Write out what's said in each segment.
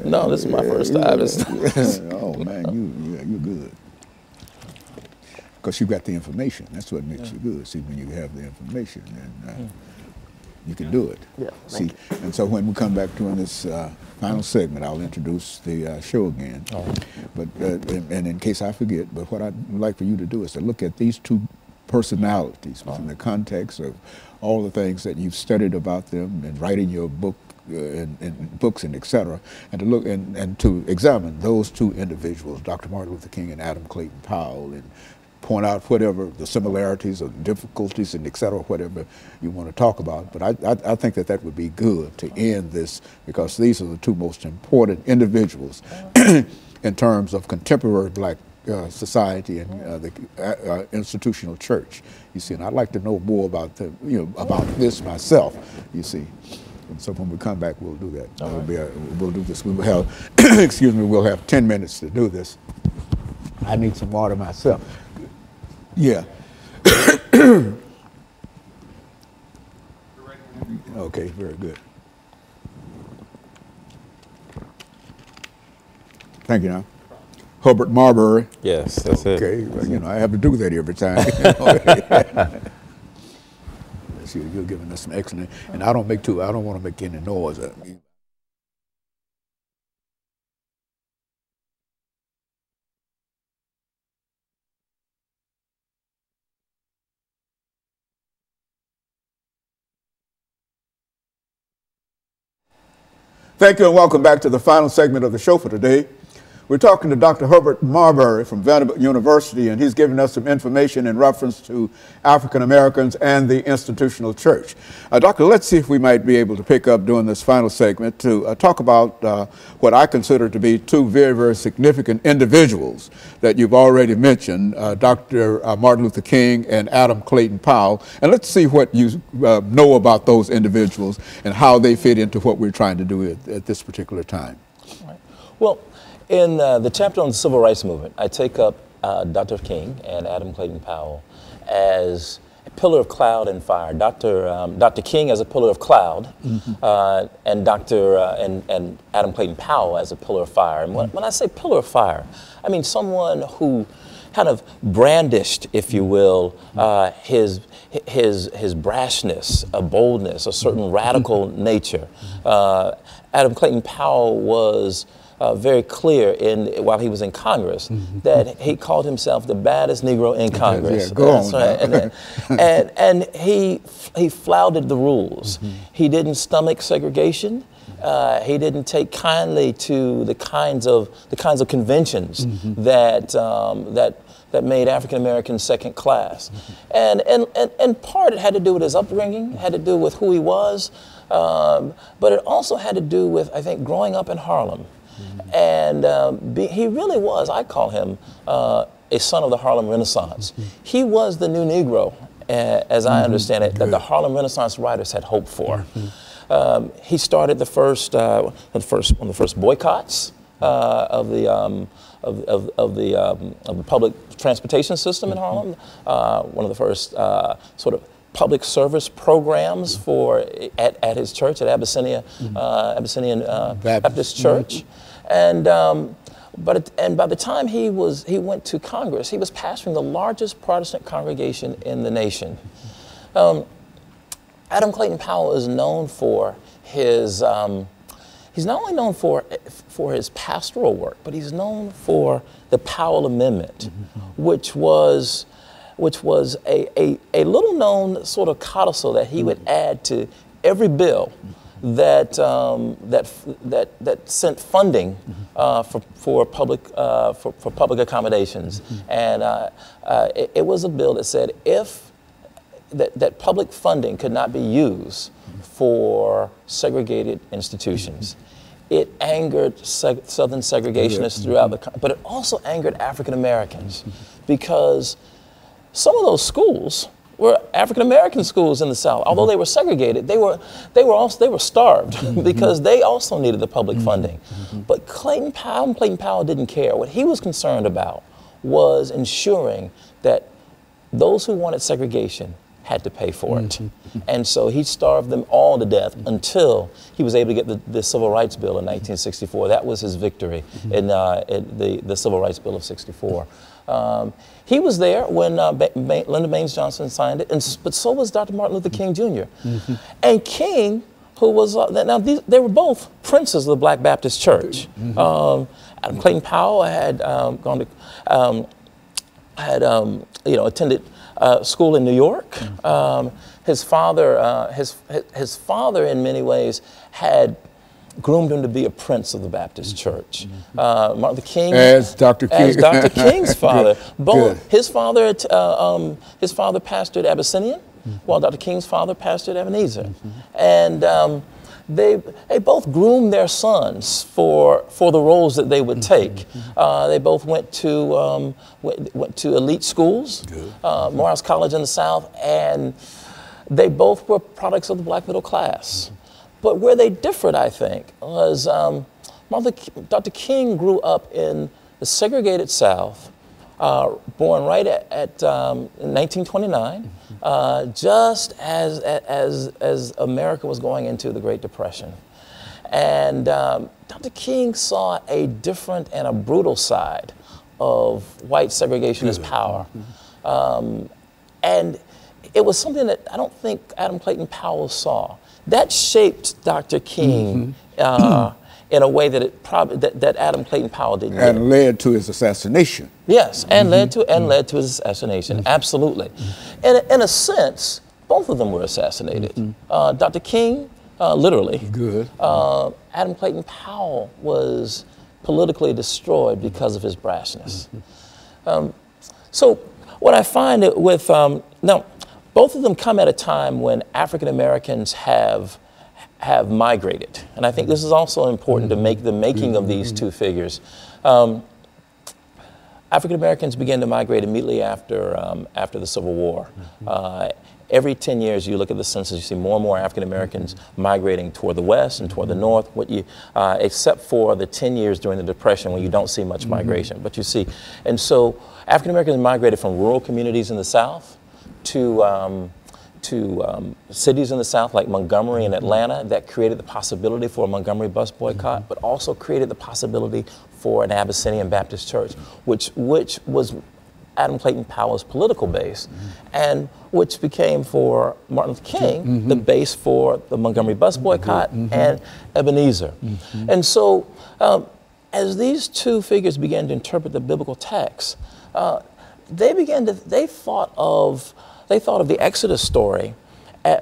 No, this is my first time. Oh man, you're good. Because you got the information. That's what makes you good. See, when you have the information, then you can do it. Yeah. See, and so when we come back to this final segment, I'll introduce the show again. All right. But and in case I forget, but what I'd like for you to do is to look at these two personalities within the context of all the things that you've studied about them and writing your book and books and et cetera, and to look and to examine those two individuals, Dr. Martin Luther King and Adam Clayton Powell, and point out whatever the similarities or difficulties and et cetera, whatever you want to talk about. But I think that would be good to end this, because these are the two most important individuals in terms of contemporary black society and the institutional church. You see, and I'd like to know more about about this myself. You see, and so when we come back, we'll do that. We'll do this. We will have, excuse me, we'll have 10 minutes to do this. I need some water myself. Yeah. Okay, very good. Thank you. Now, Herbert Marbury. Yes, that's it. Okay, well, I have to do that every time. See, you're giving us some excellent, and I don't want to make any noise. Thank you and welcome back to the final segment of the show for today. We're talking to Dr. Herbert Marbury from Vanderbilt University, and he's giving us some information in reference to African Americans and the institutional church. Doctor, let's see if we might be able to pick up during this final segment to talk about what I consider to be two very, very significant individuals that you've already mentioned, Dr. Martin Luther King and Adam Clayton Powell. And let's see what you know about those individuals and how they fit into what we're trying to do at this particular time. Right. Well, in the chapter on the Civil Rights Movement, I take up Dr. King and Adam Clayton Powell as a pillar of cloud and fire. Dr. King as a pillar of cloud, and and Adam Clayton Powell as a pillar of fire. And when I say pillar of fire, I mean someone who kind of brandished, if you will, his brashness, a boldness, a certain radical nature. Adam Clayton Powell was very clear while he was in Congress that he called himself the baddest Negro in Congress. Yeah, go on. Right. And he flouted the rules. He didn't stomach segregation. He didn't take kindly to the kinds of conventions that made African Americans second class. And in part it had to do with his upbringing, had to do with who he was, but it also had to do with, I think, growing up in Harlem. And he really was, I call him, a son of the Harlem Renaissance. He was the new Negro, as I understand it, that the Harlem Renaissance writers had hoped for. He started one of the first boycotts of the public transportation system in Harlem. One of the first sort of public service programs at his church at Abyssinian Baptist Church. And by the time he went to Congress, he was pastoring the largest Protestant congregation in the nation. Adam Clayton Powell is known for his he's not only known for his pastoral work, but he's known for the Powell Amendment, which was a little known sort of codicil that he would add to every bill that sent funding for public accommodations, and it was a bill that said that public funding could not be used for segregated institutions. It angered Southern segregationists throughout the country, but it also angered African Americans because some of those schools were African American schools in the South. Although they were segregated, they were starved because they also needed the public funding. But Clayton Powell didn't care. What he was concerned about was ensuring that those who wanted segregation had to pay for it. And so he starved them all to death until he was able to get the Civil Rights Bill in 1964. That was his victory in the Civil Rights Bill of 64. He was there when Lyndon Baines Johnson signed it, but so was Dr. Martin Luther King Jr. And King, who was, they were both princes of the Black Baptist Church. Adam Clayton Powell had gone to, attended school in New York. His father, his father, in many ways, had groomed him to be a prince of the Baptist Church. Martin Luther King, as Dr. King, as Dr. King's father. Good. His father pastored Abyssinian, while Dr. King's father pastored Ebenezer, and they both groomed their sons for the roles that they would take. They both went to elite schools, Morehouse College in the South, and they both were products of the black middle class. But where they differed, I think, was Dr. King grew up in the segregated South, born right at 1929, just as America was going into the Great Depression. And Dr. King saw a different and a brutal side of white segregationist power. And it was something that I don't think Adam Clayton Powell saw. That shaped Dr. King in a way that that Adam Clayton Powell didn't. And led to his assassination. Yes, and led to his assassination. Absolutely. In a sense, both of them were assassinated. Dr. King, literally. Good. Adam Clayton Powell was politically destroyed because of his brashness. So what I find with now, both of them come at a time when African Americans have migrated, and I think this is also important to make the making of these two figures. African Americans began to migrate immediately after the Civil War. Every 10 years, you look at the census, you see more and more African Americans migrating toward the west and toward the north. Except for the 10 years during the Depression, when you don't see much migration, but you see, and so African Americans migrated from rural communities in the South to cities in the South like Montgomery and Atlanta. That created the possibility for a Montgomery bus boycott, but also created the possibility for an Abyssinian Baptist church, which was Adam Clayton Powell's political base, and which became for Martin Luther King the base for the Montgomery bus boycott and Ebenezer. And so as these two figures began to interpret the biblical text, they thought of the Exodus story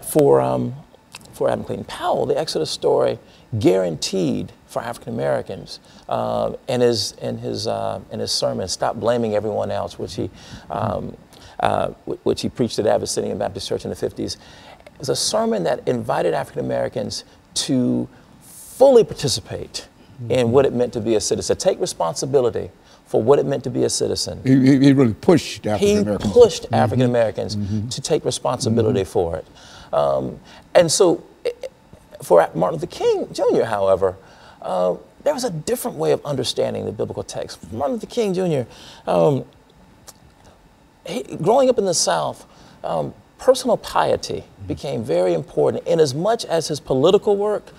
for Adam Clayton Powell. The Exodus story guaranteed for African Americans in his sermon, "Stop Blaming Everyone Else," which he preached at Abyssinian Baptist Church in the 50s. It was a sermon that invited African Americans to fully participate in what it meant to be a citizen, take responsibility for what it meant to be a citizen. He really pushed African Americans. He pushed African Americans to take responsibility for it. And so for Martin Luther King Jr., however, there was a different way of understanding the biblical text. Martin Luther King Jr., growing up in the South, personal piety became very important. In as much as his political work,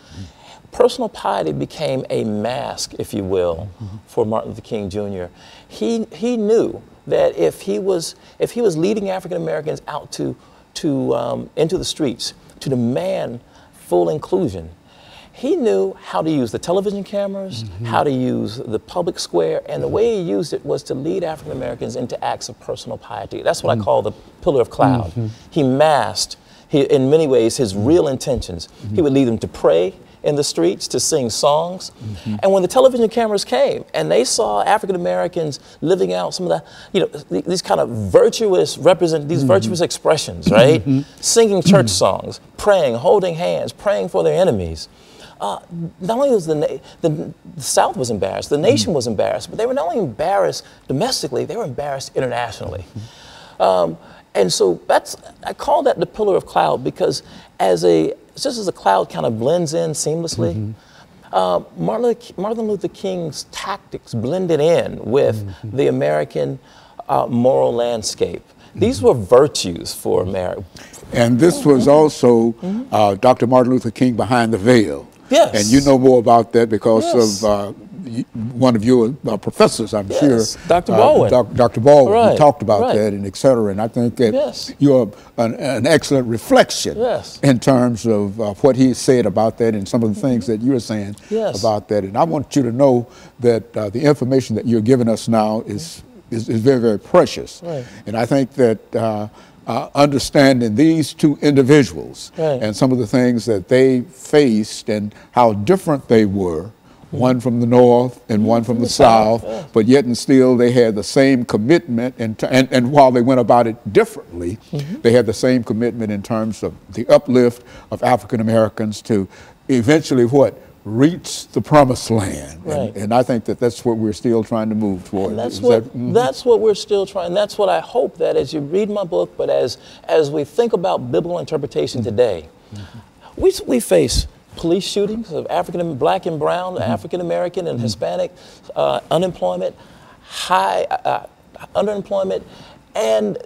personal piety became a mask, if you will, for Martin Luther King Jr. He knew that if he was leading African Americans out into the streets to demand full inclusion, he knew how to use the television cameras, how to use the public square, and the way he used it was to lead African Americans into acts of personal piety. That's what I call the pillar of cloud. He masked, in many ways, his real intentions. He would lead them to pray in the streets, to sing songs. And when the television cameras came and they saw African Americans living out some of the, these kind of virtuous virtuous expressions, right? Singing church songs, praying, holding hands, praying for their enemies. Not only was the South was embarrassed, the nation was embarrassed, but they were not only embarrassed domestically, they were embarrassed internationally. And so I call that the pillar of cloud, because just as a cloud kind of blends in seamlessly, Martin Luther King's tactics blended in with the American moral landscape. These were virtues for America. And this was also Dr. Martin Luther King behind the veil. Yes. And you know more about that because Yes. of one of your professors, I'm sure. Dr. Baldwin. Dr. Baldwin, Right. who talked about Right. that and et cetera. And I think that Yes. you're an excellent reflection Yes. in terms of what he said about that and some of the things that you're saying Yes. about that. And I want you to know that the information that you're giving us now is very, very precious. Right. And I think that understanding these two individuals Right. and some of the things that they faced and how different they were, one from the north and one from the south, yeah. but yet and still they had the same commitment, and while they went about it differently, they had the same commitment in terms of the uplift of African Americans to eventually reach the promised land. Right. And I think that that's what we're still trying to move toward. And that's Is what that- that's what we're still trying. That's what I hope that as you read my book, but as we think about biblical interpretation today, we face police shootings of Black and brown, African American and Hispanic, unemployment, high underemployment, and